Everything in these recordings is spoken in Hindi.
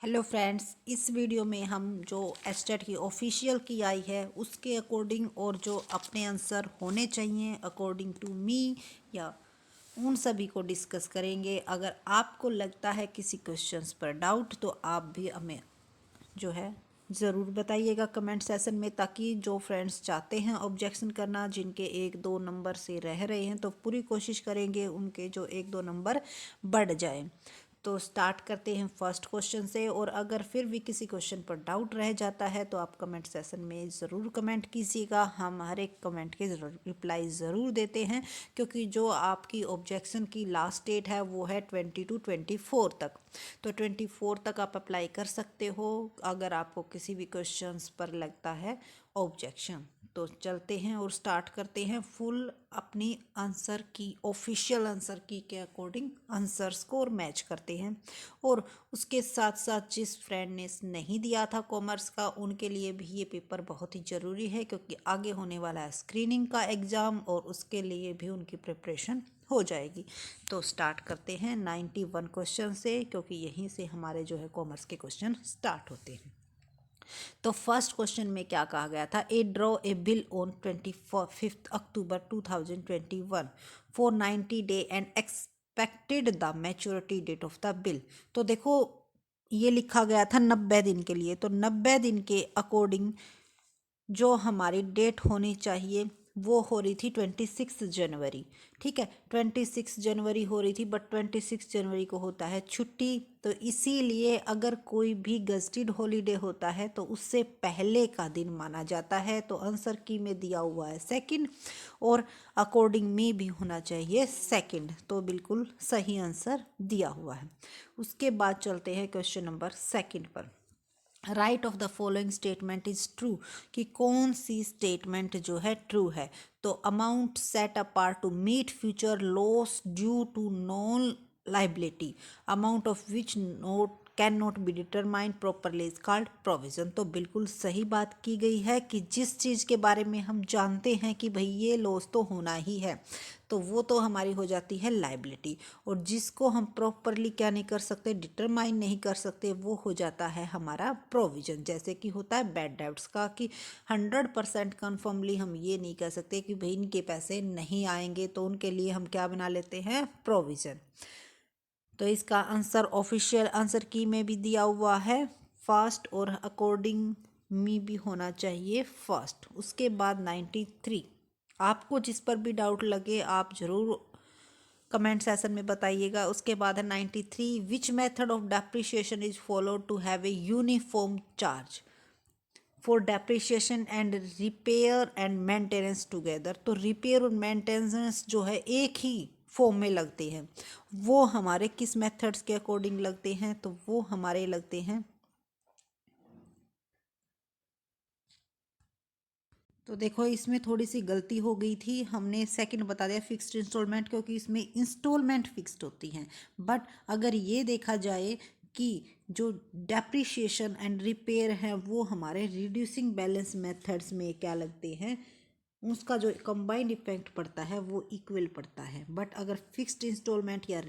हेलो फ्रेंड्स, इस वीडियो में हम जो एस्टेट की ऑफिशियल की आई है उसके अकॉर्डिंग और जो अपने आंसर होने चाहिए अकॉर्डिंग टू मी या उन सभी को डिस्कस करेंगे। अगर आपको लगता है किसी क्वेश्चंस पर डाउट तो आप भी हमें जो है ज़रूर बताइएगा कमेंट सेशन में, ताकि जो फ्रेंड्स चाहते हैं ऑब्जेक्शन करना, जिनके 1-2 नंबर से रह रहे हैं, तो पूरी कोशिश करेंगे उनके जो 1-2 नंबर बढ़ जाए। तो स्टार्ट करते हैं फर्स्ट क्वेश्चन से। और अगर फिर भी किसी क्वेश्चन पर डाउट रह जाता है तो आप कमेंट सेशन में ज़रूर कमेंट कीजिएगा। हम हर एक कमेंट के रिप्लाई ज़रूर देते हैं, क्योंकि जो आपकी ऑब्जेक्शन की लास्ट डेट है वो है 20 to 24 तक। तो 24 तक आप अप्लाई कर सकते हो अगर आपको किसी भी क्वेश्चंस पर लगता है ऑब्जेक्शन। तो चलते हैं और स्टार्ट करते हैं फुल अपनी आंसर की, ऑफिशियल आंसर की के अकॉर्डिंग आंसर्स को और मैच करते हैं। और उसके साथ साथ जिस फ्रेंड ने नहीं दिया था कॉमर्स का, उनके लिए भी ये पेपर बहुत ही ज़रूरी है, क्योंकि आगे होने वाला है स्क्रीनिंग का एग्ज़ाम और उसके लिए भी उनकी प्रिपरेशन हो जाएगी। तो स्टार्ट करते हैं 91 क्वेश्चन से, क्योंकि यहीं से हमारे जो है कॉमर्स के क्वेश्चन स्टार्ट होते हैं। तो फर्स्ट क्वेश्चन में क्या कहा गया था? A draw a bill on 25 October 2021 for 90 day and expected the maturity date of the bill. तो देखो, ये लिखा गया था 90 दिन के लिए। तो 90 दिन के अकॉर्डिंग जो हमारी डेट होनी चाहिए वो हो रही थी 26 जनवरी। ठीक है, 26 जनवरी हो रही थी, बट 26 जनवरी को होता है छुट्टी। तो इसीलिए अगर कोई भी गजटेड हॉलीडे होता है तो उससे पहले का दिन माना जाता है। तो आंसर की में दिया हुआ है सेकंड, और अकॉर्डिंग में भी होना चाहिए सेकंड। तो बिल्कुल सही आंसर दिया हुआ है। उसके बाद चलते हैं क्वेश्चन नंबर सेकंड पर। Right of the following statement is true. कि कौन सी स्टेटमेंट जो है ट्रू है? तो amount set apart to meet future loss due to non liability, amount of which note can not be determined properly is called provision. तो बिल्कुल सही बात की गई है कि जिस चीज़ के बारे में हम जानते हैं कि भाई ये लॉस तो होना ही है, तो वो तो हमारी हो जाती है लाइबिलिटी। और जिसको हम प्रॉपरली क्या नहीं कर सकते, डिटरमाइन नहीं कर सकते, वो हो जाता है हमारा प्रोविजन। जैसे कि होता है बैड डेब्ट्स का, कि 100% कन्फर्मली हम ये नहीं कह सकते कि भाई इनके पैसे नहीं आएंगे, तो उनके लिए हम क्या बना लेते हैं, प्रोविजन। तो इसका आंसर ऑफिशियल आंसर की में भी दिया हुआ है फर्स्ट, और अकॉर्डिंग में भी होना चाहिए फर्स्ट। उसके बाद 93, आपको जिस पर भी डाउट लगे आप ज़रूर कमेंट सेशन में बताइएगा। उसके बाद है 93, which method of depreciation is followed to have a uniform charge for depreciation and repair and maintenance together. तो रिपेयर और मेंटेनेंस जो है एक ही फॉर्म में लगते हैं, वो हमारे किस मेथड्स के अकॉर्डिंग लगते हैं? तो वो हमारे लगते हैं, तो देखो इसमें थोड़ी सी गलती हो गई थी, हमने सेकंड बता दिया फिक्स्ड इंस्टॉलमेंट, क्योंकि इसमें इंस्टॉलमेंट फिक्स्ड होती हैं। बट अगर ये देखा जाए कि जो डेप्रिसिएशन एंड रिपेयर है वो हमारे रिड्यूसिंग बैलेंस मेथड्स में क्या लगते हैं, उसका जो कंबाइंड इफेक्ट पड़ता है वो इक्वल पड़ता है। बट अगर फिक्स्ड इंस्टॉलमेंट या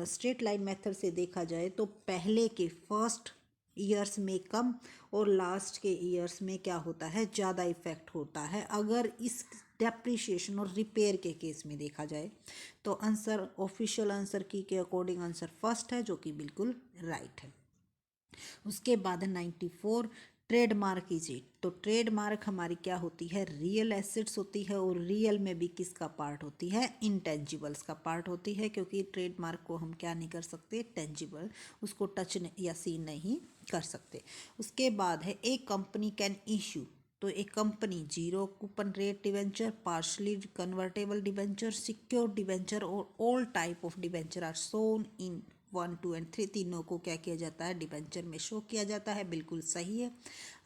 स्ट्रेट लाइन मेथड से देखा जाए तो पहले के फर्स्ट ईयर्स में कम और लास्ट के ईयर्स में क्या होता है, ज़्यादा इफेक्ट होता है अगर इस डेप्रिसिएशन और रिपेयर के केस में देखा जाए। तो आंसर ऑफिशियल आंसर की के अकॉर्डिंग आंसर फर्स्ट है, जो कि बिल्कुल राइट है। उसके बाद है 94, ट्रेडमार्क इज इट। तो ट्रेडमार्क हमारी क्या होती है, रियल एसेट्स होती है, और रियल में भी किसका पार्ट होती है, इंटेंजिबल्स का पार्ट होती है, क्योंकि ट्रेडमार्क को हम क्या नहीं कर सकते, टेंजिबल, उसको टच या सी नहीं कर सकते। उसके बाद है ए कंपनी कैन इशू। तो एक company zero coupon rate debenture, partially convertible debenture, secure debenture और all type of debenture are shown in 1, 2 and 3, तीनों को क्या किया जाता है, डिबेंचर में शो किया जाता है। बिल्कुल सही है।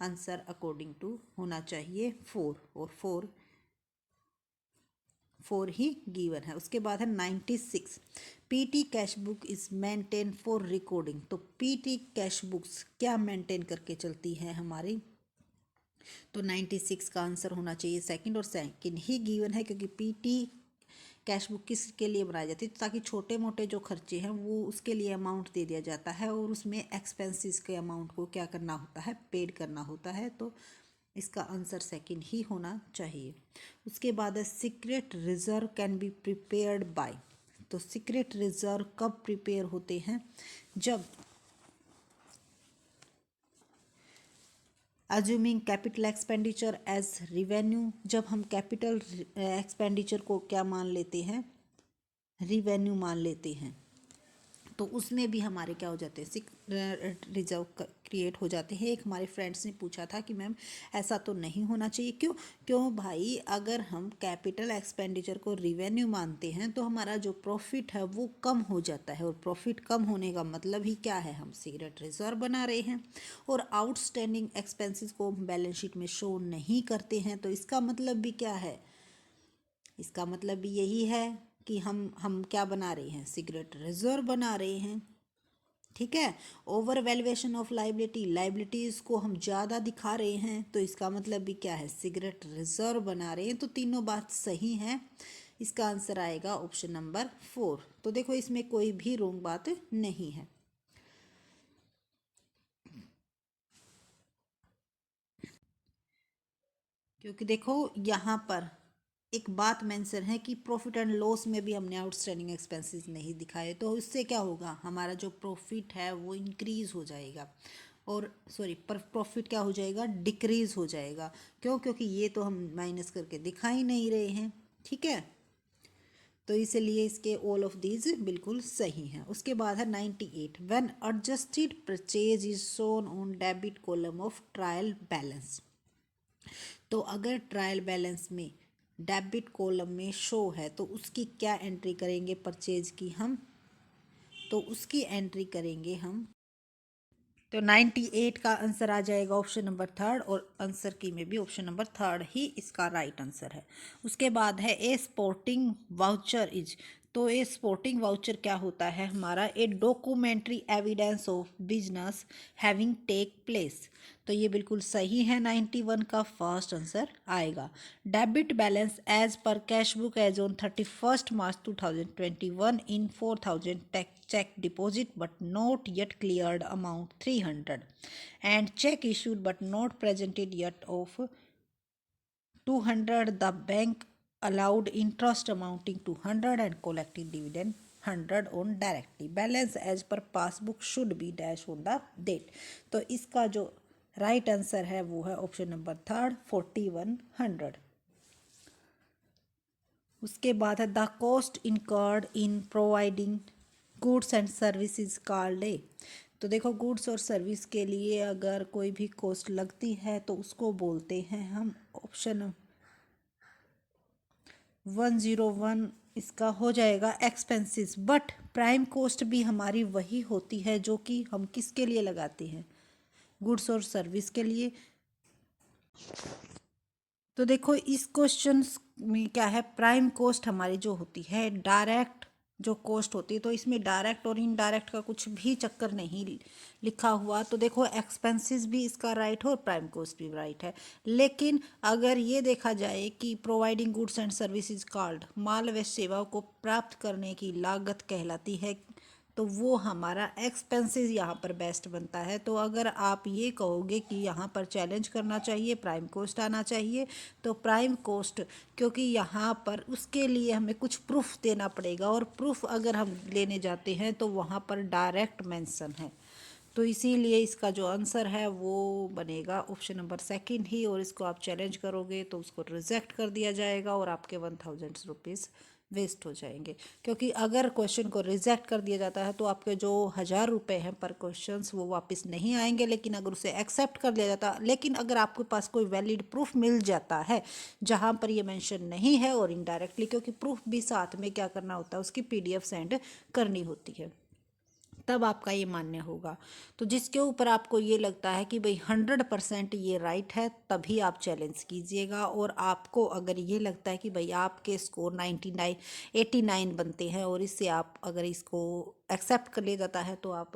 आंसर अकॉर्डिंग टू होना चाहिए 4, और 4 ही गिवन है। उसके बाद है 96, PT cash book is maintain for recording. तो पीटी कैश बुक्स क्या मेंटेन करके चलती है हमारी? तो 96 का आंसर होना चाहिए सेकंड, और सेकंड ही गिवन है, क्योंकि पीटी कैश बुक किसके लिए बनाई जाती है, ताकि छोटे मोटे जो खर्चे हैं वो उसके लिए अमाउंट दे दिया जाता है और उसमें एक्सपेंसेस के अमाउंट को क्या करना होता है, पेड करना होता है। तो इसका आंसर सेकंड ही होना चाहिए। उसके बाद है secret reserve can be prepared by. तो सीक्रेट रिजर्व कब प्रिपेयर होते हैं, जब assuming capital expenditure as revenue, जब हम कैपिटल एक्सपेंडिचर को क्या मान लेते हैं, रिवेन्यू मान लेते हैं, तो उसमें भी हमारे क्या हो जाते हैं, रिजर्व क्रिएट हो जाते हैं। एक हमारे फ्रेंड्स ने पूछा था कि मैम ऐसा तो नहीं होना चाहिए, क्यों? क्यों भाई, अगर हम कैपिटल एक्सपेंडिचर को रिवेन्यू मानते हैं तो हमारा जो प्रॉफिट है वो कम हो जाता है, और प्रॉफिट कम होने का मतलब ही क्या है, हम सीक्रेट रिजर्व बना रहे हैं। और आउटस्टैंडिंग एक्सपेंसेस को बैलेंस शीट में शो नहीं करते हैं, तो इसका मतलब भी क्या है, इसका मतलब भी यही है कि हम क्या बना रहे हैं, सीक्रेट रिजर्व बना रहे हैं। ठीक है। Over valuation of liability, liabilities को हम ज़्यादा दिखा रहे हैं, तो इसका मतलब भी क्या है, सीक्रेट रिजर्व बना रहे हैं। तो तीनों बात सही है। इसका आंसर आएगा ऑप्शन नंबर 4। तो देखो इसमें कोई भी रॉन्ग बात नहीं है। क्योंकि देखो यहाँ पर एक बात मेंशन है कि प्रॉफिट एंड लॉस में भी हमने आउटस्टैंडिंग एक्सपेंसेस नहीं दिखाए, तो इससे क्या होगा, हमारा जो प्रॉफिट है वो इंक्रीज हो जाएगा, और सॉरी पर प्रॉफिट क्या हो जाएगा, डिक्रीज हो जाएगा। क्यों? क्योंकि ये तो हम माइनस करके दिखा ही नहीं रहे हैं। ठीक है, तो इसलिए इसके ऑल ऑफ दीज बिल्कुल सही हैं। उसके बाद है 98, when adjusted purchase is shown on debit column of trial balance. तो अगर ट्रायल बैलेंस में डेबिट कॉलम में शो है तो उसकी क्या एंट्री करेंगे, परचेज की हम, तो उसकी एंट्री करेंगे हम। तो 98 का आंसर आ जाएगा ऑप्शन नंबर 3, और आंसर की में भी ऑप्शन नंबर 3 ही इसका राइट आंसर है। उसके बाद है ए स्पोर्टिंग वाउचर इज। तो ए स्पोर्टिंग वाउचर क्या होता है हमारा, a documentary evidence of business having take place. तो ये बिल्कुल सही है, 91 का फर्स्ट आंसर आएगा। Debit balance as per cash book as on 31 March 2021 in 4000 check deposit but not yet cleared amount 300, and check issued but not presented yet of 200. The bank allowed interest amounting to 100 and collected dividend 100 on directly. Balance as per passbook should be dash on the date. तो इसका जो राइट आंसर है वो है ऑप्शन नंबर 3, 4100। उसके बाद है the cost incurred in providing goods and services called a. तो देखो गुड्स और सर्विस के लिए अगर कोई भी कॉस्ट लगती है तो उसको बोलते हैं हम, ऑप्शन 101 इसका हो जाएगा एक्सपेंसेस। बट प्राइम कॉस्ट भी हमारी वही होती है जो कि हम किसके लिए लगाते हैं, गुड्स और सर्विस के लिए। तो देखो इस क्वेश्चन में क्या है, प्राइम कॉस्ट हमारी जो होती है डायरेक्ट जो कॉस्ट होती है, तो इसमें डायरेक्ट और इनडायरेक्ट का कुछ भी चक्कर नहीं लिखा हुआ। तो देखो एक्सपेंसेस भी इसका राइट है और प्राइम कॉस्ट भी राइट है। लेकिन अगर ये देखा जाए कि providing goods and services called, माल व सेवाओं को प्राप्त करने की लागत कहलाती है, तो वो हमारा एक्सपेंसेस यहाँ पर बेस्ट बनता है। तो अगर आप ये कहोगे कि यहाँ पर चैलेंज करना चाहिए, प्राइम कॉस्ट आना चाहिए, तो प्राइम कॉस्ट, क्योंकि यहाँ पर उसके लिए हमें कुछ प्रूफ देना पड़ेगा, और प्रूफ अगर हम लेने जाते हैं तो वहाँ पर डायरेक्ट मेंशन है। तो इसीलिए इसका जो आंसर है वो बनेगा ऑप्शन नंबर 2 ही, और इसको आप चैलेंज करोगे तो उसको रिजेक्ट कर दिया जाएगा और आपके 1000 रुपीज़ वेस्ट हो जाएंगे। क्योंकि अगर क्वेश्चन को रिजेक्ट कर दिया जाता है तो आपके जो 1000 रुपये हैं पर क्वेश्चन वो वापस नहीं आएंगे, लेकिन अगर उसे एक्सेप्ट कर लिया जाता, लेकिन अगर आपके पास कोई वैलिड प्रूफ मिल जाता है जहाँ पर ये मेंशन नहीं है, और इनडायरेक्टली, क्योंकि प्रूफ भी साथ में क्या करना होता है, उसकी PDF सेंड करनी होती है। तब आपका ये मान्य होगा। तो जिसके ऊपर आपको ये लगता है कि भाई 100% ये राइट है, तभी आप चैलेंज कीजिएगा। और आपको अगर ये लगता है कि भाई आपके स्कोर 99 89 बनते हैं और इससे आप अगर इसको एक्सेप्ट कर लिया जाता है तो आप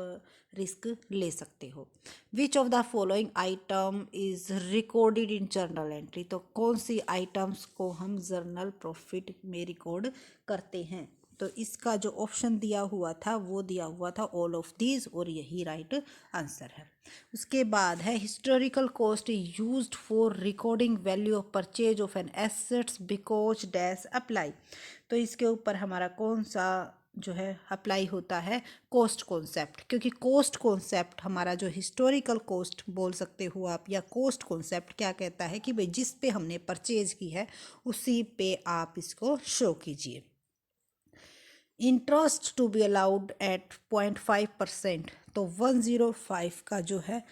रिस्क ले सकते हो। विच of the following item is recorded in journal entry, तो कौन सी आइटम्स को हम जर्नल प्रॉफिट में रिकॉर्ड करते हैं। तो इसका जो ऑप्शन दिया हुआ था वो दिया हुआ था ऑल ऑफ दीज, और यही राइट आंसर है। उसके बाद है historical cost used for recording value of purchase of an assets because dash apply. तो इसके ऊपर हमारा कौन सा जो है अप्लाई होता है, कॉस्ट कॉन्सेप्ट, क्योंकि कॉस्ट कॉन्सेप्ट हमारा जो हिस्टोरिकल कॉस्ट बोल सकते हो आप, या कॉस्ट कॉन्सेप्ट क्या कहता है कि भाई जिस पे हमने परचेज की है उसी पे आप इसको शो कीजिए। Interest to be allowed at 0.5%, तो 105 का जो है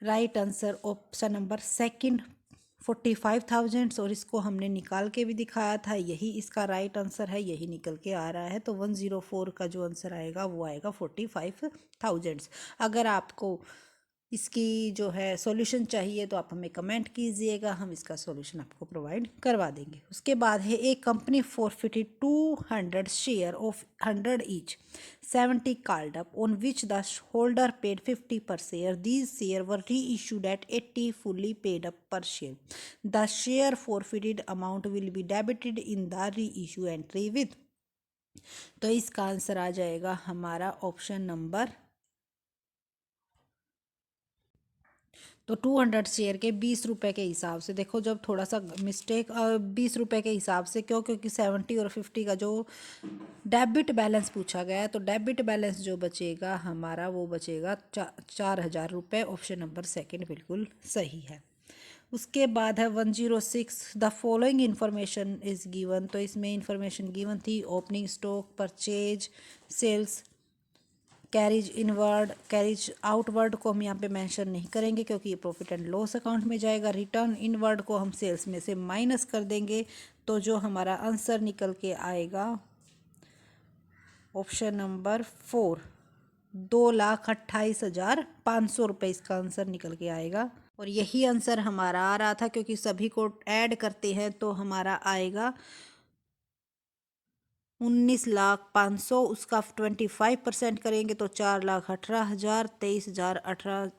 right answer option number second 45,000, और इसको हमने निकाल के भी दिखाया था, यही इसका राइट आंसर है, यही निकल के आ रहा है। तो 104 का जो आंसर आएगा वो आएगा 45,000। अगर आपको इसकी जो है सॉल्यूशन चाहिए तो आप हमें कमेंट कीजिएगा, हम इसका सॉल्यूशन आपको प्रोवाइड करवा देंगे। उसके बाद है एक company forfeited 200 share of 100 each 70 called up on which the holder paid 50 per share. These shares were reissued at 80 fully paid up per share. The share forfeited amount will be debited in the reissue entry with, तो इसका आंसर आ जाएगा हमारा ऑप्शन नंबर, तो 200 शेयर के 20 रुपये के हिसाब से, देखो जब थोड़ा सा मिस्टेक 20 रुपये के हिसाब से क्यों, क्योंकि 70 और 50 का जो डेबिट बैलेंस पूछा गया है, तो डेबिट बैलेंस जो बचेगा हमारा वो बचेगा 4,000 रुपये। ऑप्शन नंबर सेकंड बिल्कुल सही है। उसके बाद है 106 the following information is given, तो इसमें इंफॉर्मेशन गिवन थी opening stock, purchase, sales, carriage inward, carriage outward को हम यहाँ पे मेंशन नहीं करेंगे क्योंकि ये प्रॉफिट एंड लॉस अकाउंट में जाएगा। रिटर्न इनवर्ड को हम सेल्स में से माइनस कर देंगे, तो जो हमारा आंसर निकल के आएगा ऑप्शन नंबर 4 2,28,500 रुपये इसका आंसर निकल के आएगा। और यही आंसर हमारा आ रहा था क्योंकि सभी को ऐड करते हैं तो हमारा आएगा 19,500,000, उसका 25% करेंगे तो 4,18,000,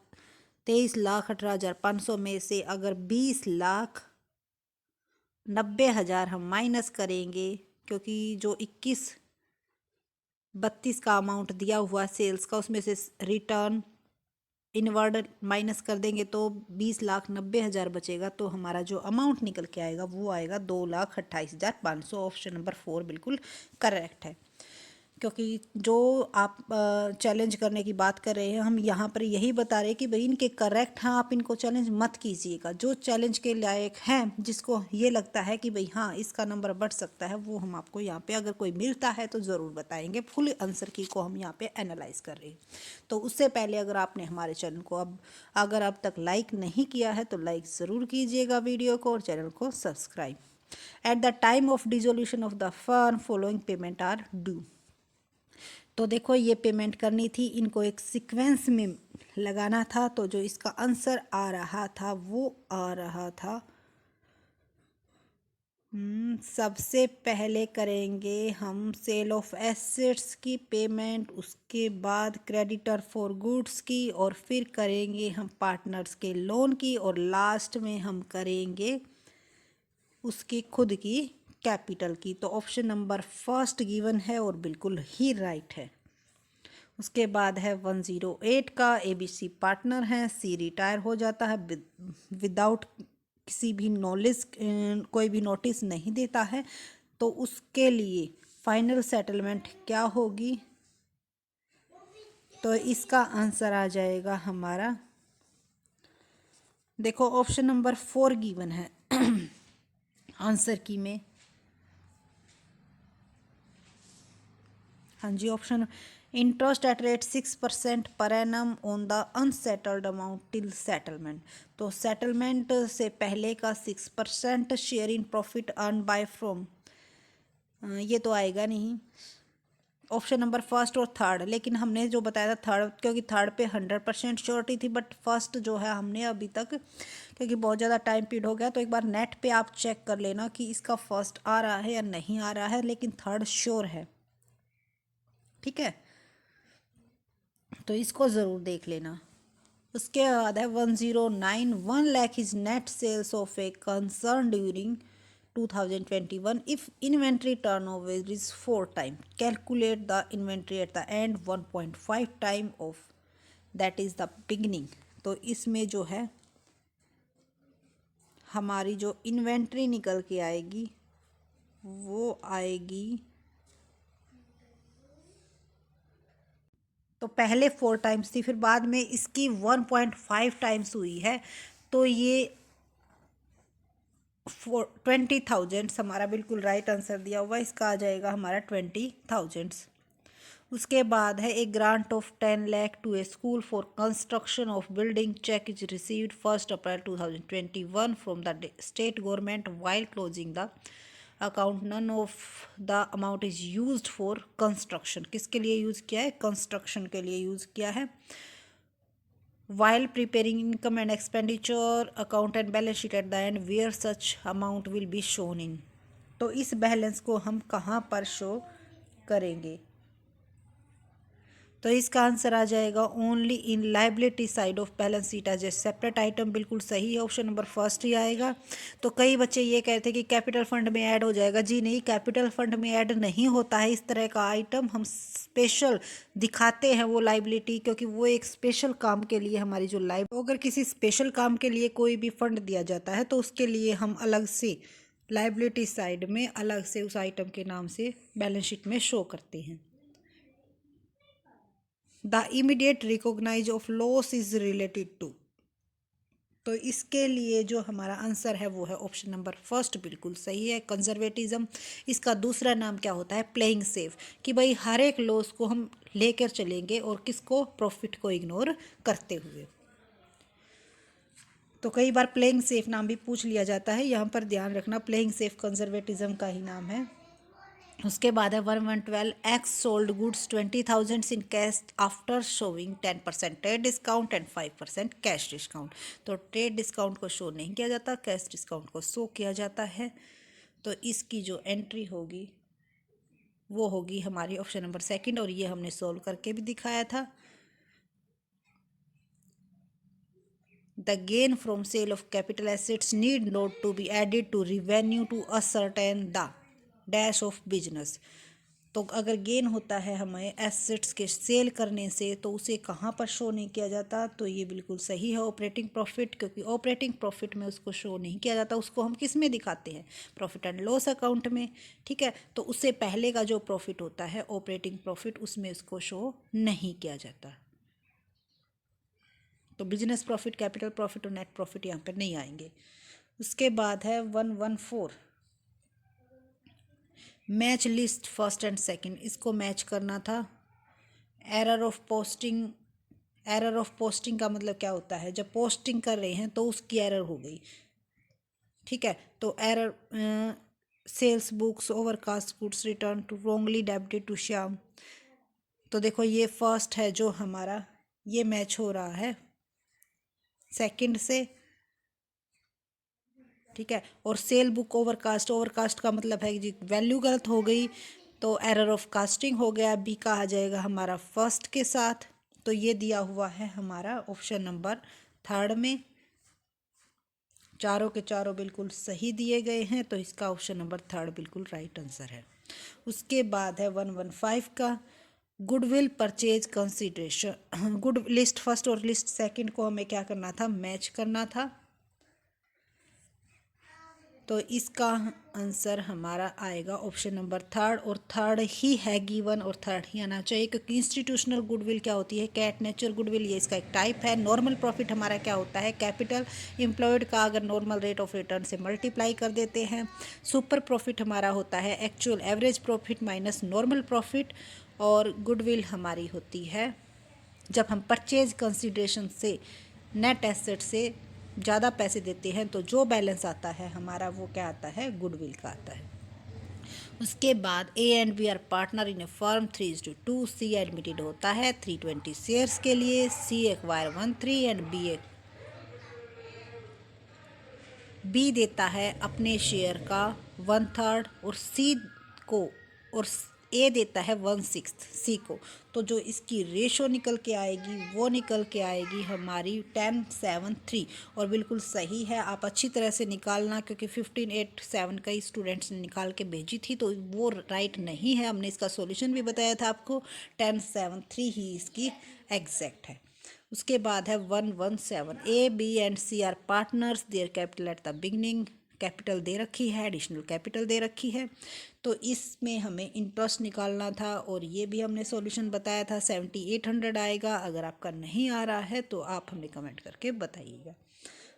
23,18,500 में से अगर 20,90,000 हम माइनस करेंगे, क्योंकि जो 21-32 का अमाउंट दिया हुआ सेल्स का उसमें से रिटर्न इनवर्ड माइनस कर देंगे तो 20,90,000 बचेगा, तो हमारा जो अमाउंट निकल के आएगा वो आएगा 2,28,500। ऑप्शन नंबर 4 बिल्कुल करेक्ट है। क्योंकि जो आप चैलेंज करने की बात कर रहे हैं, हम यहाँ पर यही बता रहे हैं कि भाई इनके करेक्ट हैं, आप इनको चैलेंज मत कीजिएगा। जो चैलेंज के लायक हैं, जिसको ये लगता है कि भाई हाँ इसका नंबर बढ़ सकता है, वो हम आपको यहाँ पे अगर कोई मिलता है तो ज़रूर बताएंगे। फुल आंसर की को हम यहाँ पे एनालाइज कर रहे हैं। तो उससे पहले अगर आपने हमारे चैनल को अगर अब तक लाइक नहीं किया है तो लाइक ज़रूर कीजिएगा वीडियो को, और चैनल को subscribe. At the time of dissolution of the firm following payment are due, तो देखो ये पेमेंट करनी थी, इनको एक सीक्वेंस में लगाना था, तो जो इसका आंसर आ रहा था वो आ रहा था सबसे पहले करेंगे हम सेल ऑफ एसेट्स की पेमेंट, उसके बाद क्रेडिटर फॉर गुड्स की, और फिर करेंगे हम पार्टनर्स के लोन की, और लास्ट में हम करेंगे उसकी खुद की कैपिटल की। तो ऑप्शन नंबर फर्स्ट गिवन है और बिल्कुल ही राइट है। उसके बाद है 108 का ABC पार्टनर है, C रिटायर हो जाता है विदाउट किसी भी नॉलेज, कोई भी नोटिस नहीं देता है, तो उसके लिए फाइनल सेटलमेंट क्या होगी, तो इसका आंसर आ जाएगा हमारा, देखो ऑप्शन नंबर 4 गिवन है आंसर की में। हाँ जी, option interest at rate 6% per annum on the unsettled amount till settlement, तो सेटलमेंट से पहले का 6% share in profit earn by from, ये तो आएगा नहीं। ऑप्शन नंबर फर्स्ट और थर्ड, लेकिन हमने जो बताया था थर्ड, क्योंकि थर्ड पे 100% श्योरिटी थी, बट फर्स्ट जो है हमने अभी तक, क्योंकि बहुत ज़्यादा टाइम पीरियड हो गया, तो एक बार नेट पे आप चेक कर लेना कि इसका फर्स्ट आ रहा है या नहीं आ रहा है, लेकिन थर्ड श्योर है। ठीक है, तो इसको ज़रूर देख लेना। उसके बाद है 1091 1 lakh is net sales of a concern during 2021 if inventory turnover is 4 time, calculate the inventory at the end 1.5 time of that is the beginning। तो इसमें जो है हमारी जो इन्वेंट्री निकल के आएगी वो आएगी, तो पहले 4 टाइम्स थी, फिर बाद में इसकी 1.5 टाइम्स हुई है, तो ये 20,000 हमारा बिल्कुल राइट आंसर दिया हुआ, इसका आ जाएगा हमारा 20,000। उसके बाद है एक grant of 10 lakh to a school for construction of building, cheque is received 1 April 2021 from the state government while closing the account, none of the amount is used for construction. किसके लिए यूज़ किया है? कंस्ट्रक्शन के लिए यूज़ किया है। While preparing income and expenditure account and balance sheet at the end where such amount will be shown in, तो इस बैलेंस को हम कहाँ पर शो करेंगे? तो इसका आंसर आ जाएगा only in liability side of balance sheet as a separate item. बिल्कुल सही है, ऑप्शन नंबर फर्स्ट ही आएगा। तो कई बच्चे ये कहते हैं कि कैपिटल फंड में ऐड हो जाएगा। जी नहीं, कैपिटल फंड में ऐड नहीं होता है इस तरह का आइटम। हम स्पेशल दिखाते हैं वो लाइबिलिटी, क्योंकि वो एक स्पेशल काम के लिए हमारी जो अगर किसी स्पेशल काम के लिए कोई भी फंड दिया जाता है तो उसके लिए हम अलग से लाइबिलिटी साइड में अलग से उस आइटम के नाम से बैलेंस शीट में शो करते हैं। The immediate recognise of loss is related to, तो इसके लिए जो हमारा आंसर है वो है ऑप्शन नंबर फर्स्ट, बिल्कुल सही है, कंजर्वेटिज्म। इसका दूसरा नाम क्या होता है? प्लेइंग सेफ, कि भाई हर एक लॉस को हम लेकर चलेंगे और किसको? प्रॉफिट को इग्नोर करते हुए। तो कई बार प्लेइंग सेफ नाम भी पूछ लिया जाता है, यहाँ पर ध्यान रखना प्लेइंग सेफ कंजर्वेटिज्म का ही नाम है। उसके बाद है 1112 x sold goods 20,000 in cash after showing 10% trade discount and 5% cash discount. तो ट्रेड डिस्काउंट को शो नहीं किया जाता, कैश डिस्काउंट को शो किया जाता है। तो इसकी जो एंट्री होगी वो होगी हमारी ऑप्शन नंबर सेकंड, और ये हमने सोल्व करके भी दिखाया था। The gain from sale of capital assets need not to be added to revenue to ascertain the dash of business। तो अगर गेन होता है हमें एसेट्स के सेल करने से तो उसे कहाँ पर शो नहीं किया जाता? तो ये बिल्कुल सही है, ऑपरेटिंग प्रॉफिट, क्योंकि ऑपरेटिंग प्रॉफिट में उसको शो नहीं किया जाता। उसको हम किस में दिखाते हैं? प्रॉफिट एंड लॉस अकाउंट में। ठीक है, तो उससे पहले का जो प्रॉफिट होता है ऑपरेटिंग प्रॉफिट, उसमें उसको शो नहीं किया जाता। तो बिजनेस प्रॉफिट, कैपिटल प्रॉफिट और नेट प्रॉफिट यहाँ पर नहीं आएंगे। उसके बाद है 114 match list first and second, इसको मैच करना था। Error of posting, error of posting का मतलब क्या होता है? जब पोस्टिंग कर रहे हैं तो उसकी एरर हो गई। ठीक है, तो error sales books overcast goods return to wrongly debited to Shyam. तो देखो ये फर्स्ट है जो हमारा, ये मैच हो रहा है सेकंड से। ठीक है, और सेल बुक ओवरकास्ट, ओवरकास्ट का मतलब है जी वैल्यू गलत हो गई, तो एरर ऑफ कास्टिंग हो गया। बी का आ जाएगा हमारा फर्स्ट के साथ। तो ये दिया हुआ है हमारा ऑप्शन नंबर थर्ड में। चारों के चारों बिल्कुल सही दिए गए हैं, तो इसका ऑप्शन नंबर थर्ड बिल्कुल राइट आंसर है। उसके बाद है 115 का goodwill purchase consideration. Good list first और लिस्ट सेकंड को हमें क्या करना था? मैच करना था। तो इसका आंसर हमारा आएगा ऑप्शन नंबर थर्ड, और थर्ड ही है गिवन, और थर्ड ही आना चाहिए, क्योंकि इंस्टीट्यूशनल गुडविल क्या होती है? कैट नेचर गुडविल, ये इसका एक टाइप है। नॉर्मल प्रॉफिट हमारा क्या होता है? कैपिटल एम्प्लॉयड का अगर नॉर्मल रेट ऑफ रिटर्न से मल्टीप्लाई कर देते हैं। सुपर प्रॉफिट हमारा होता है actual average profit minus normal profit, और गुडविल हमारी होती है जब हम परचेज कंसिडरेशन से नेट एसेट से ज़्यादा पैसे देते हैं, तो जो बैलेंस आता है हमारा वो क्या आता है? गुडविल का आता है। उसके बाद A and B are partner in a firm 3:2, C admitted होता है 320 शेयर्स के लिए, सी एक्वायर 1/3 एंड बी देता है अपने शेयर का 1/3 और सी को और ए देता है 1/6 सी को। तो जो इसकी रेशो निकल के आएगी वो निकल के आएगी हमारी 10:7:3 और बिल्कुल सही है। आप अच्छी तरह से निकालना क्योंकि 15:8:7 कई स्टूडेंट्स ने निकाल के भेजी थी तो वो राइट नहीं है। हमने इसका सॉल्यूशन भी बताया था आपको, 10:7:3 ही इसकी एग्जैक्ट है। उसके बाद है 117, A B and C are partners, their capital at the beginning, capital दे रखी है, एडिशनल कैपिटल दे रखी है। तो इसमें हमें इंटरेस्ट निकालना था और ये भी हमने सॉल्यूशन बताया था 7800 आएगा। अगर आपका नहीं आ रहा है तो आप हमें कमेंट करके बताइएगा।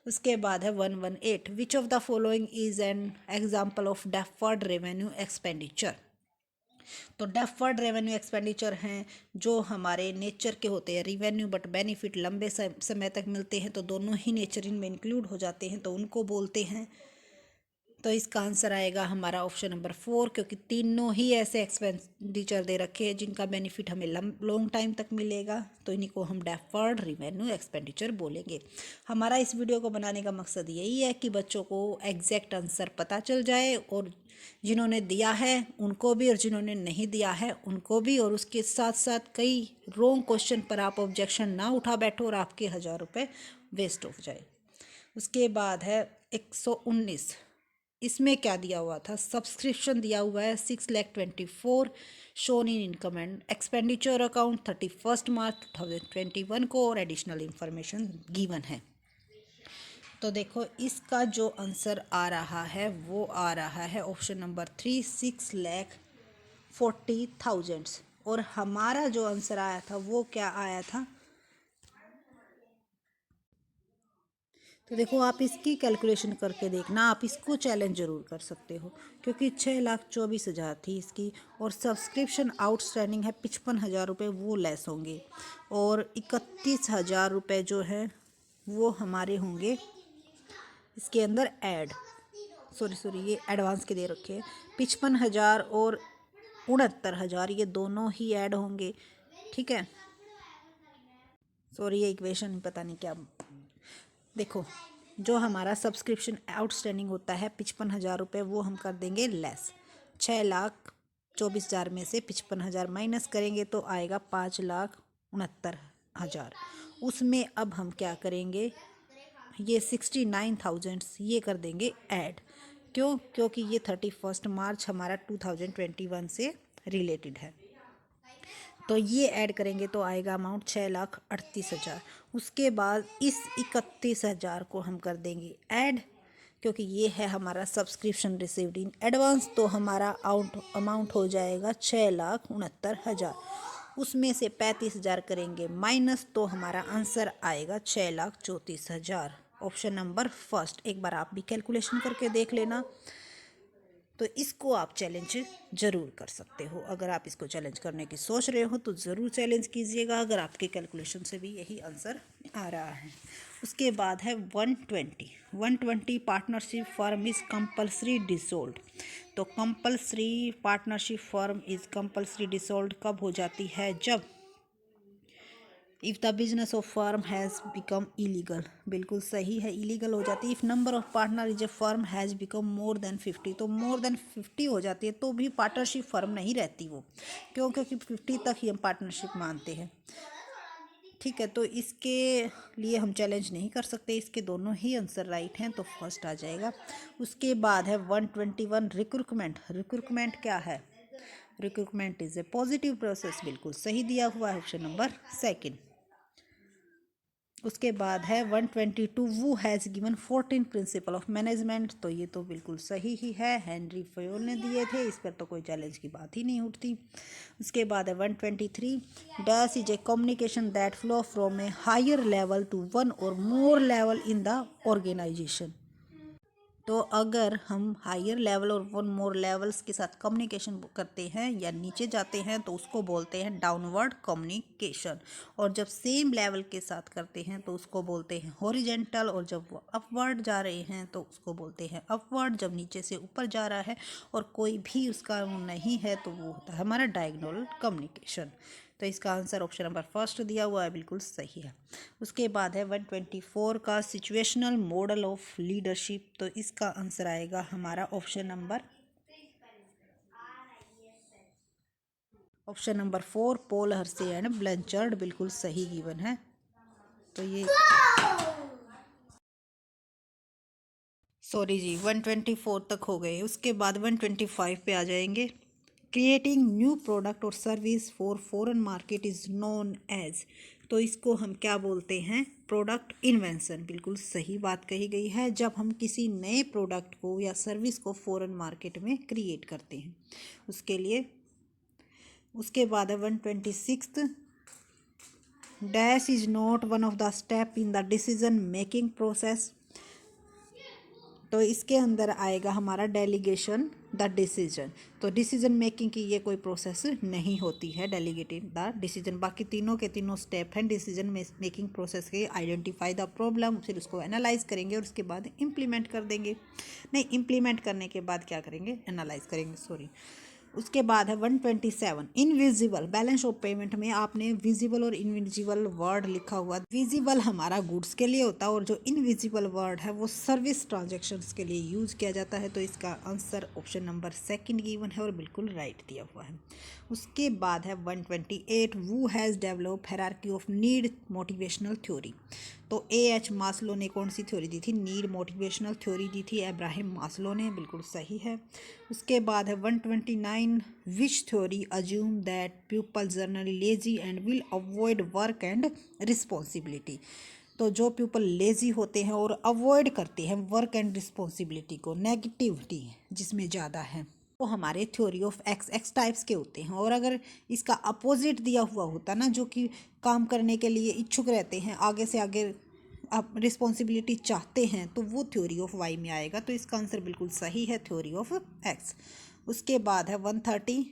उसके बाद है 118, विच of the following is an example of deferred revenue expenditure. तो डेफर्ड रेवेन्यू एक्सपेंडिचर हैं जो हमारे नेचर के होते हैं, रिवेन्यू बट बेनिफिट लंबे समय तक मिलते हैं, तो दोनों ही नेचर इनमें इंक्लूड हो जाते हैं तो उनको बोलते हैं। तो इसका आंसर आएगा हमारा ऑप्शन नंबर 4, क्योंकि तीनों ही ऐसे एक्सपेंडिचर दे रखे हैं जिनका बेनिफिट हमें लॉन्ग टाइम तक मिलेगा, तो इन्हीं को हम डेफर्ड रिवेन्यू एक्सपेंडिचर बोलेंगे। हमारा इस वीडियो को बनाने का मकसद यही है कि बच्चों को एग्जैक्ट आंसर पता चल जाए और जिन्होंने दिया है उनको भी और जिन्होंने नहीं दिया है उनको भी, और उसके साथ साथ कई रॉन्ग क्वेश्चन पर आप ऑब्जेक्शन ना उठा बैठो और आपके 1000 रुपये वेस्ट हो जाए। उसके बाद है 119, इसमें क्या दिया हुआ था, सब्सक्रिप्शन दिया हुआ है 6,24,000 shown in income and expenditure account 31 March 2021 को, और एडिशनल इंफॉर्मेशन गिवन है। तो देखो इसका जो आंसर आ रहा है वो आ रहा है ऑप्शन नंबर 3, 6,40,000। और हमारा जो आंसर आया था वो क्या आया था, तो देखो आप इसकी कैलकुलेशन करके देखना, आप इसको चैलेंज ज़रूर कर सकते हो क्योंकि 6,24,000 थी इसकी, और सब्सक्रिप्शन आउटस्टैंडिंग है 55,000 रुपये, वो लेस होंगे, और 31,000 रुपये जो है वो हमारे होंगे इसके अंदर ऐड, सॉरी ये एडवांस के दे रखे हैं, 55,000 और 69,000 ये दोनों ही ऐड होंगे, ठीक है। सॉरी ये इक्वेशन पता नहीं क्या, देखो जो हमारा सब्सक्रिप्शन आउटस्टैंडिंग होता है 55,000 रुपये वो हम कर देंगे लेस, 6,24,000 में से 55,000 माइनस करेंगे तो आएगा 5,69,000। उसमें अब हम क्या करेंगे, ये 69,000 ये कर देंगे ऐड, क्यों, क्योंकि ये 31 मार्च हमारा 2021 से रिलेटेड है, तो ये ऐड करेंगे तो आएगा अमाउंट 6,38,000। उसके बाद इस 31,000 को हम कर देंगे ऐड, क्योंकि ये है हमारा सब्सक्रिप्शन रिसीव्ड इन एडवांस, तो हमारा अमाउंट हो जाएगा 6,69,000। उसमें से 35,000 करेंगे माइनस, तो हमारा आंसर आएगा 6,34,000। ऑप्शन नंबर फर्स्ट, एक बार आप भी कैलकुलेशन करके देख लेना। तो इसको आप चैलेंज ज़रूर कर सकते हो, अगर आप इसको चैलेंज करने की सोच रहे हो तो ज़रूर चैलेंज कीजिएगा अगर आपके कैलकुलेशन से भी यही आंसर आ रहा है। उसके बाद है 120 partnership firm is compulsory dissolved. तो compulsory partnership firm is compulsory dissolved कब हो जाती है, जब if the business of firm has become illegal, बिल्कुल सही है, इलीगल हो जाती है। If number of partner is a firm has become more than 50, तो मोर देन 50 हो जाती है तो भी पार्टनरशिप फर्म नहीं रहती वो, क्यों, क्योंकि 50 तक ही हम पार्टनरशिप मानते हैं, ठीक है। तो इसके लिए हम चैलेंज नहीं कर सकते, इसके दोनों ही आंसर राइट हैं, तो फर्स्ट आ जाएगा। उसके बाद है 121 रिक्रूटमेंट क्या है, recruitment is a positive process, बिल्कुल सही दिया हुआ है, ऑप्शन नंबर सेकंड। उसके बाद है 122 who has given 14 principle of management, तो ये तो बिल्कुल सही ही है, हेनरी फयोल ने दिए थे, इस पर तो कोई चैलेंज की बात ही नहीं उठती। उसके बाद है 123 dash is a communication that flow from a higher level to one or more level in the organization. तो अगर हम higher level or one more levels के साथ कम्युनिकेशन करते हैं या नीचे जाते हैं तो उसको बोलते हैं डाउनवर्ड कम्युनिकेशन, और जब सेम लेवल के साथ करते हैं तो उसको बोलते हैं हॉरिजेंटल, और जब वो अपवर्ड जा रहे हैं तो उसको बोलते हैं अपवर्ड, जब नीचे से ऊपर जा रहा है और कोई भी उसका वो नहीं है तो वो होता है हमारा डायगोनल कम्युनिकेशन। तो इसका आंसर ऑप्शन नंबर फर्स्ट दिया हुआ है, बिल्कुल सही है। उसके बाद है 124 का सिचुएशनल मॉडल ऑफ लीडरशिप, तो इसका आंसर आएगा हमारा option number 4 Paul Hershey and Blanchard, बिल्कुल सही गिवन है। तो ये सॉरी जी 124 तक हो गए। उसके बाद 125 पे आ जाएंगे। क्रिएटिंग न्यू प्रोडक्ट और service for foreign market is known as, तो इसको हम क्या बोलते हैं, प्रोडक्ट इन्वेंशन, बिल्कुल सही बात कही गई है। जब हम किसी नए प्रोडक्ट को या सर्विस को फॉरेन मार्केट में क्रिएट करते हैं उसके लिए। उसके बाद है 126, dash is not one of the step in the decision making process, तो इसके अंदर आएगा हमारा डेलीगेशन द डिसीजन। तो डिसीजन मेकिंग की ये कोई प्रोसेस नहीं होती है डेलीगेटिंग द डिसीजन, बाकी तीनों के तीनों स्टेप हैं डिसीजन मेकिंग प्रोसेस के। आइडेंटिफाई द प्रॉब्लम, फिर उसको एनालाइज करेंगे और उसके बाद इम्प्लीमेंट कर देंगे, नहीं इम्प्लीमेंट करने के बाद क्या करेंगे, एनालाइज करेंगे, सॉरी। उसके बाद है 127, इनविजिबल बैलेंस ऑफ पेमेंट में आपने विजिबल और इनविजिबल वर्ड लिखा हुआ। विजिबल हमारा गुड्स के लिए होता है और जो इनविजिबल वर्ड है वो सर्विस ट्रांजैक्शंस के लिए यूज़ किया जाता है। तो इसका answer option number second given है और बिल्कुल राइट दिया हुआ है। उसके बाद है 128, who has develop hierarchy of need motivational theory, तो A.H. मास्लो ने कौन सी थ्योरी दी थी, नीड मोटिवेशनल थ्योरी दी थी अब्राहम मास्लो ने, बिल्कुल सही है। उसके बाद है 129, विच theory assume that people generally lazy and will avoid work and responsibility, तो जो पीपल लेजी होते हैं और अवॉइड करते हैं वर्क एंड रिस्पॉन्सिबिलिटी को, नेगेटिविटी जिसमें ज़्यादा है, वो हमारे थ्योरी ऑफ एक्स टाइप्स के होते हैं। और अगर इसका अपोजिट दिया हुआ होता ना, जो कि काम करने के लिए इच्छुक रहते हैं, आगे से आगे आप रिस्पॉन्सिबिलिटी चाहते हैं, तो वो थ्योरी ऑफ वाई में आएगा। तो इसका आंसर बिल्कुल सही है, थ्योरी ऑफ एक्स। उसके बाद है 130,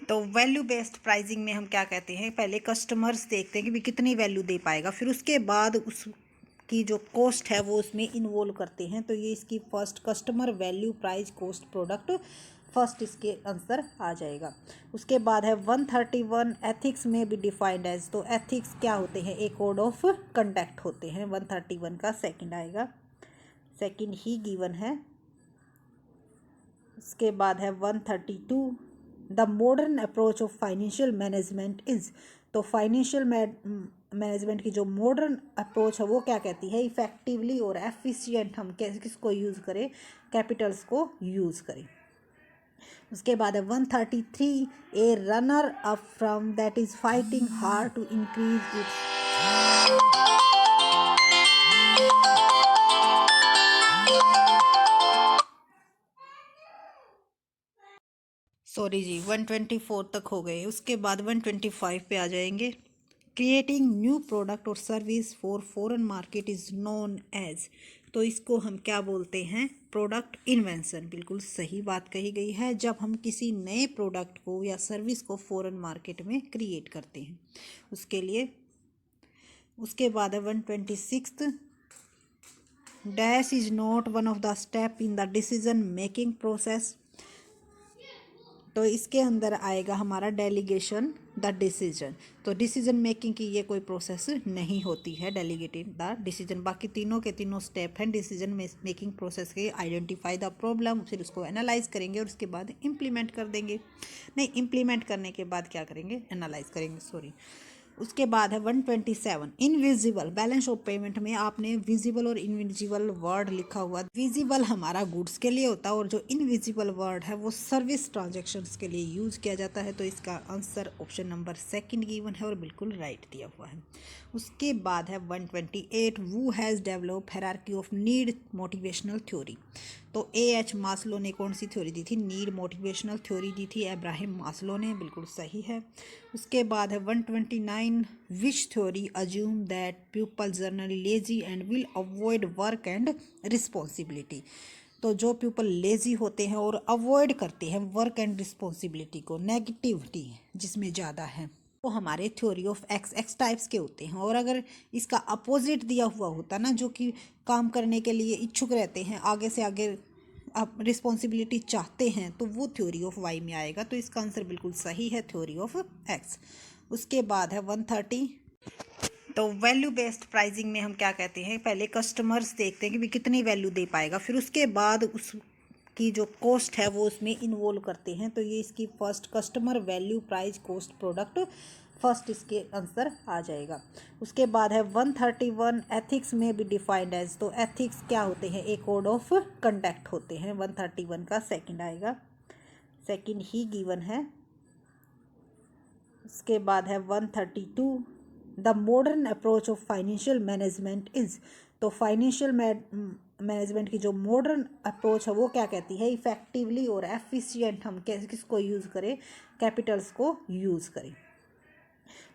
तो वैल्यू बेस्ड प्राइसिंग में हम क्या कहते हैं, पहले कस्टमर्स देखते हैं कि भी कितनी वैल्यू दे पाएगा, फिर उसके बाद उसकी जो कॉस्ट है वो उसमें इन्वॉल्व करते हैं। तो ये इसकी first customer value price cost product first इसके आंसर आ जाएगा। उसके बाद है 131, एथिक्स में भी डिफाइंड एज, तो एथिक्स क्या होते हैं, एक कोड ऑफ कंडक्ट होते हैं। 131 का सेकंड आएगा, सेकंड ही गिवन है। उसके बाद है 132, the modern approach of financial management is, तो फाइनेंशियल मैनेजमेंट की जो मॉडर्न अप्रोच है वो क्या कहती है, इफेक्टिवली और एफिशिएंट हम किसको यूज़ करें, कैपिटल्स को यूज़ करें। उसके बाद है 133, a runner up from that is fighting hard to increase its, sorry जी 124 तक हो गए। उसके बाद 125 पे आ जाएंगे। क्रिएटिंग न्यू प्रोडक्ट और service for foreign market is known as, तो इसको हम क्या बोलते हैं, प्रोडक्ट इन्वेंशन, बिल्कुल सही बात कही गई है। जब हम किसी नए प्रोडक्ट को या सर्विस को फॉरेन मार्केट में क्रिएट करते हैं उसके लिए। उसके बाद है 126, dash is not one of the step in the decision making process, तो इसके अंदर आएगा हमारा डेलीगेशन द डिसीजन। तो डिसीजन मेकिंग की ये कोई प्रोसेस नहीं होती है डेलीगेटिंग द डिसीजन, बाकी तीनों के तीनों स्टेप हैं डिसीजन मेकिंग प्रोसेस के। आइडेंटिफाई द प्रॉब्लम, फिर उसको एनालाइज करेंगे और उसके बाद इम्प्लीमेंट कर देंगे, नहीं इम्प्लीमेंट करने के बाद क्या करेंगे, एनालाइज करेंगे, सॉरी। उसके बाद है 127, इनविजिबल बैलेंस ऑफ पेमेंट में आपने विजिबल और इनविजिबल वर्ड लिखा हुआ। विजिबल हमारा गुड्स के लिए होता है और जो इनविजिबल वर्ड है वो सर्विस ट्रांजैक्शंस के लिए यूज़ किया जाता है। तो इसका answer option number second given है और बिल्कुल राइट दिया हुआ है। उसके बाद है 128, who has develop hierarchy of need motivational theory, तो A.H. मास्लो ने कौन सी थ्योरी दी थी, नीड मोटिवेशनल थ्योरी दी थी अब्राहम मास्लो ने, बिल्कुल सही है। उसके बाद है 129 विच theory assume that people generally lazy and will avoid work and responsibility. तो जो पीपल लेजी होते हैं और अवॉइड करते हैं वर्क एंड रिस्पॉन्सिबिलिटी को, नेगेटिविटी जिसमें ज़्यादा है, वो हमारे थ्योरी ऑफ एक्स टाइप्स के होते हैं। और अगर इसका अपोजिट दिया हुआ होता ना, जो कि काम करने के लिए इच्छुक रहते हैं, आगे से आगे आप रिस्पॉन्सिबिलिटी चाहते हैं, तो वो थ्योरी ऑफ वाई में आएगा। तो इसका आंसर बिल्कुल सही है, थ्योरी ऑफ एक्स। उसके बाद है 130। तो वैल्यू बेस्ड प्राइसिंग में हम क्या कहते हैं, पहले कस्टमर्स देखते हैं कि भी कितनी वैल्यू दे पाएगा, फिर उसके बाद उसकी जो कॉस्ट है वो उसमें इन्वॉल्व करते हैं। तो ये इसकी first customer value price cost product first इसके आंसर आ जाएगा। उसके बाद है 131 एथिक्स में भी डिफाइंड एज। तो एथिक्स क्या होते हैं, एक कोड ऑफ कंडक्ट होते हैं। 131 का सेकंड आएगा, सेकंड ही गिवन है। उसके बाद है 132 the modern approach of financial management is. तो फाइनेंशियल मैनेजमेंट की जो मॉडर्न अप्रोच है वो क्या कहती है, इफेक्टिवली और एफिशिएंट हम किसको यूज़ करें, कैपिटल्स को यूज़ करें।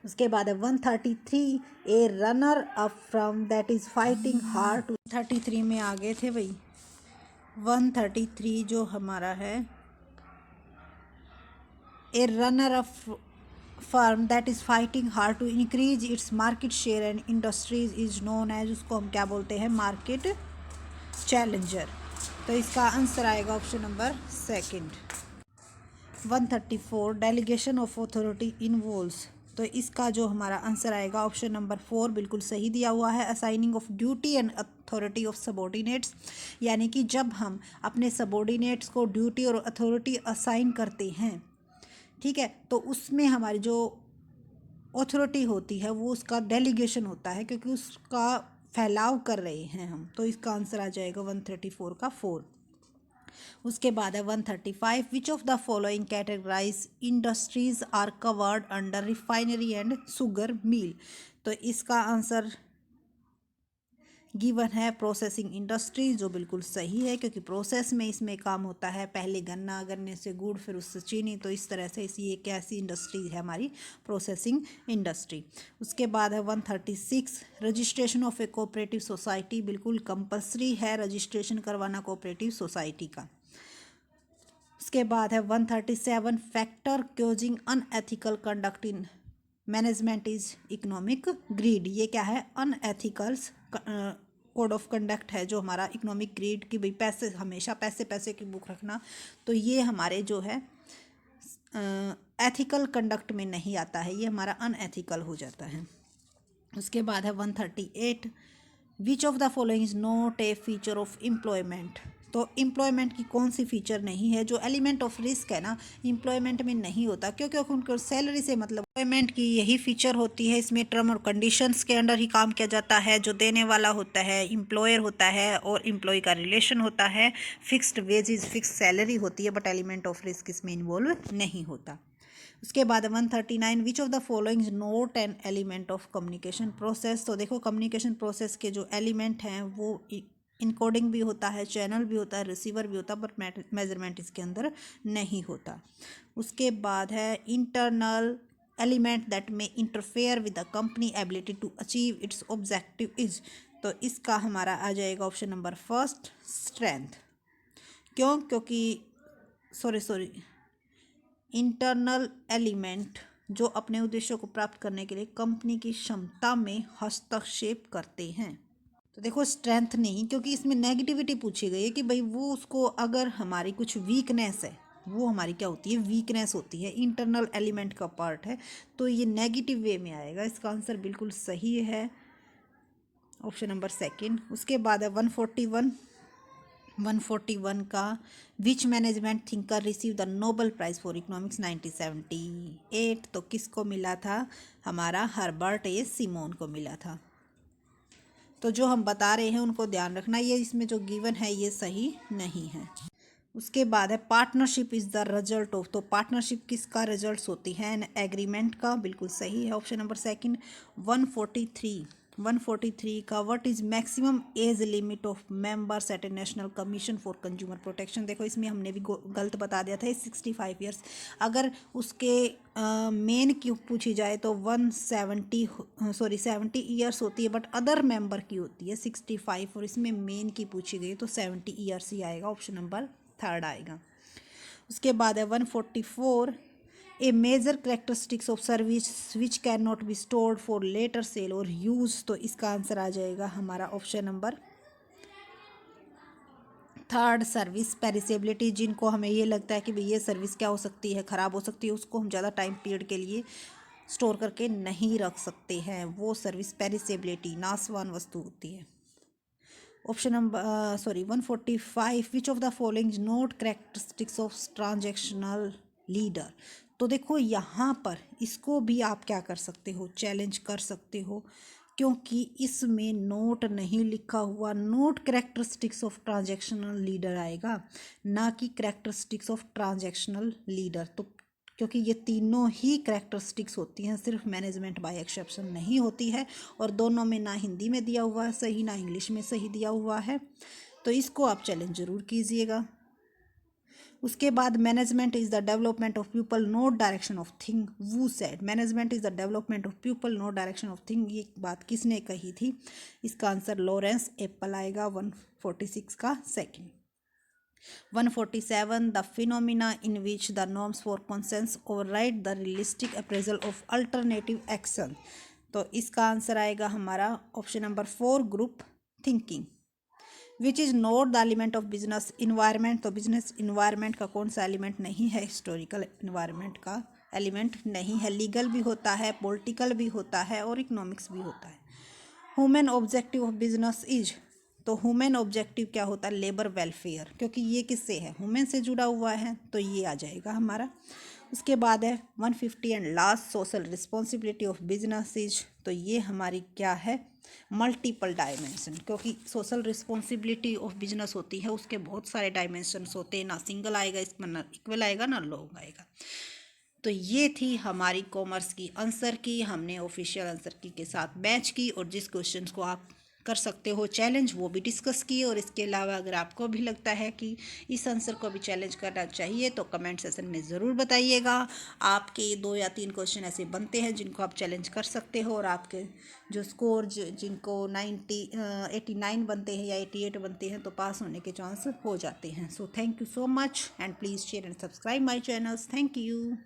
उसके बाद है 133 a runner up from that is fighting hard to. 33 में आ गए थे भाई। 133 जो हमारा है, a runner up firm that is fighting hard to increase its market share and industries is known as, उसको हम क्या बोलते हैं, मार्केट चैलेंजर। तो इसका आंसर आएगा option number second. 134 delegation of authority involves. तो इसका जो हमारा आंसर आएगा ऑप्शन नंबर 4 बिल्कुल सही दिया हुआ है। Assigning of duty and authority of subordinates, यानी कि जब हम अपने सबॉर्डिनेट्स को ड्यूटी और अथॉरिटी असाइन करते हैं, ठीक है, तो उसमें हमारी जो अथॉरिटी होती है वो उसका डेलीगेशन होता है, क्योंकि उसका फैलाव कर रहे हैं हम। तो इसका आंसर आ जाएगा 134 का 4। उसके बाद है 135 which of the following categorize industries are covered under refinery and sugar mill. तो इसका आंसर गिवन है प्रोसेसिंग इंडस्ट्री, जो बिल्कुल सही है, क्योंकि प्रोसेस में इसमें काम होता है, पहले गन्ना, गन्ने से गुड़, फिर उससे चीनी। तो इस तरह से ये एक ऐसी इंडस्ट्री है हमारी प्रोसेसिंग इंडस्ट्री। उसके बाद है 136 registration of a cooperative society, बिल्कुल कंपल्सरी है रजिस्ट्रेशन करवाना कोऑपरेटिव सोसाइटी का। उसके बाद है 137 factor causing unethical conduct in management is economic greed. ये क्या है, अनएथिकल्स कोड ऑफ कंडक्ट है जो हमारा इकोनॉमिक ग्रीड की, भाई पैसे, हमेशा पैसे पैसे की बुक रखना। तो ये हमारे जो है एथिकल कंडक्ट में नहीं आता है, ये हमारा अनएथिकल हो जाता है। उसके बाद है 138 विच of the following is not a feature of employment. तो एम्प्लॉयमेंट की कौन सी फीचर नहीं है, जो एलिमेंट ऑफ रिस्क है ना, एम्प्लॉयमेंट में नहीं होता, क्योंकि उनको सैलरी से मतलब एम्प्लॉयमेंट की यही फीचर होती है। इसमें टर्म और कंडीशंस के अंडर ही काम किया जाता है, जो देने वाला होता है एम्प्लॉयर होता है और एम्प्लॉय का रिलेशन होता है, फिक्स्ड वेजेस, फिक्स सैलरी होती है, बट एलिमेंट ऑफ रिस्क इसमें इन्वॉल्व नहीं होता। उसके बाद 139 विच of the following is not an element of communication process. तो देखो कम्युनिकेशन प्रोसेस के जो एलिमेंट हैं वो इनकोडिंग भी होता है, चैनल भी होता है, रिसीवर भी होता है, बट मेजरमेंट इसके अंदर नहीं होता। उसके बाद है इंटरनल एलिमेंट दैट में interfere with the company ability to achieve its objective is. तो इसका हमारा आ जाएगा ऑप्शन नंबर फर्स्ट, स्ट्रेंथ। क्यों, क्योंकि सॉरी इंटरनल एलिमेंट जो अपने उद्देश्यों को प्राप्त करने के लिए कंपनी की क्षमता में हस्तक्षेप करते हैं। तो देखो स्ट्रेंथ नहीं, क्योंकि इसमें नेगेटिविटी पूछी गई है कि भाई वो उसको, अगर हमारी कुछ वीकनेस है, वो हमारी क्या होती है, वीकनेस होती है, इंटरनल एलिमेंट का पार्ट है, तो ये नेगेटिव वे में आएगा। इसका आंसर बिल्कुल सही है, ऑप्शन नंबर सेकंड। उसके बाद है 141 का which management thinker receive the Nobel prize for economics 1978। तो किसको मिला था, हमारा हर्बर्ट ए सिमोन को मिला था। तो जो हम बता रहे हैं उनको ध्यान रखना, ये इसमें जो गिवन है ये सही नहीं है। उसके बाद है partnership is the result of. तो पार्टनरशिप किसका रिजल्ट होती है, एन एग्रीमेंट का, बिल्कुल सही है, ऑप्शन नंबर सेकंड। 143 143 का what is maximum age limit of members eight A national commission for consumer protection. देखो इसमें हमने भी गलत बता दिया था, 65 ईयर्स। अगर उसके मेन की पूछी जाए तो 70 ईयर्स होती है, बट अदर मेंबर की होती है 65, और इसमें मेन की पूछी गई तो 70 ईयर्स ही आएगा, ऑप्शन नंबर 3 आएगा। उसके बाद है 144 a major characteristics of service which can not be stored for later sale और यूज। तो इसका आंसर आ जाएगा हमारा ऑप्शन नंबर 3, सर्विस पेरिसेबिलिटी। जिनको हमें ये लगता है कि भाई ये सर्विस क्या हो सकती है, ख़राब हो सकती है, उसको हम ज़्यादा टाइम पीरियड के लिए स्टोर करके नहीं रख सकते हैं, वो सर्विस पेरिसेबिलिटी नाशवान वस्तु होती है। Option number 145 which of the following note characteristics of transactional leader. तो देखो यहाँ पर इसको भी आप क्या कर सकते हो, चैलेंज कर सकते हो, क्योंकि इसमें नोट नहीं लिखा हुआ, note characteristics of transactional leader आएगा, ना कि करेक्टरिस्टिक्स ऑफ ट्रांजैक्शनल लीडर। तो क्योंकि ये तीनों ही करेक्टरिस्टिक्स होती हैं, सिर्फ मैनेजमेंट बाय एक्सेप्शन नहीं होती है, और दोनों में ना हिंदी में दिया हुआ है सही, ना इंग्लिश में सही दिया हुआ है, तो इसको आप चैलेंज जरूर कीजिएगा। उसके बाद management is the development of people not direction of thing, who said management is the development of people not direction of thing. ये बात किसने कही थी? इसका आंसर लॉरेंस एप्पल आएगा, 146 का second. 147 the phenomena in which the norms for conscience override the realistic appraisal of alternative action. तो इसका आंसर आएगा हमारा option number 4, group thinking. Which is not the element of business environment. तो बिजनेस इन्वायरमेंट का कौन सा एलिमेंट नहीं है? हिस्टोरिकल इन्वायरमेंट का एलिमेंट नहीं है। लीगल भी होता है, पॉलिटिकल भी होता है, और इकोनॉमिक्स भी होता है। Human objective of business is. तो ह्यूमन ऑब्जेक्टिव क्या होता है? लेबर वेलफेयर, क्योंकि ये किससे है? ह्यूमन से जुड़ा हुआ है, तो ये आ जाएगा हमारा। उसके बाद है 150 and last social responsibility of business is. तो ये हमारी क्या है? मल्टीपल डायमेंशन, क्योंकि सोशल रिस्पॉन्सिबिलिटी ऑफ बिजनेस होती है, उसके बहुत सारे डायमेंशंस होते हैं, ना सिंगल आएगा इसमें, ना इक्वल आएगा, ना लॉन्ग आएगा। तो ये थी हमारी कॉमर्स की आंसर की, हमने ऑफिशियल आंसर की के साथ मैच की, और जिस क्वेश्चंस को आप कर सकते हो चैलेंज वो भी डिस्कस किए। और इसके अलावा अगर आपको भी लगता है कि इस आंसर को भी चैलेंज करना चाहिए तो कमेंट सेशन में ज़रूर बताइएगा। आपके 2 या 3 क्वेश्चन ऐसे बनते हैं जिनको आप चैलेंज कर सकते हो, और आपके जो स्कोर जिनको 89 बनते हैं या 88 बनते हैं तो पास होने के चांस हो जाते हैं। So thank you so much, and please share and subscribe my channels. Thank you.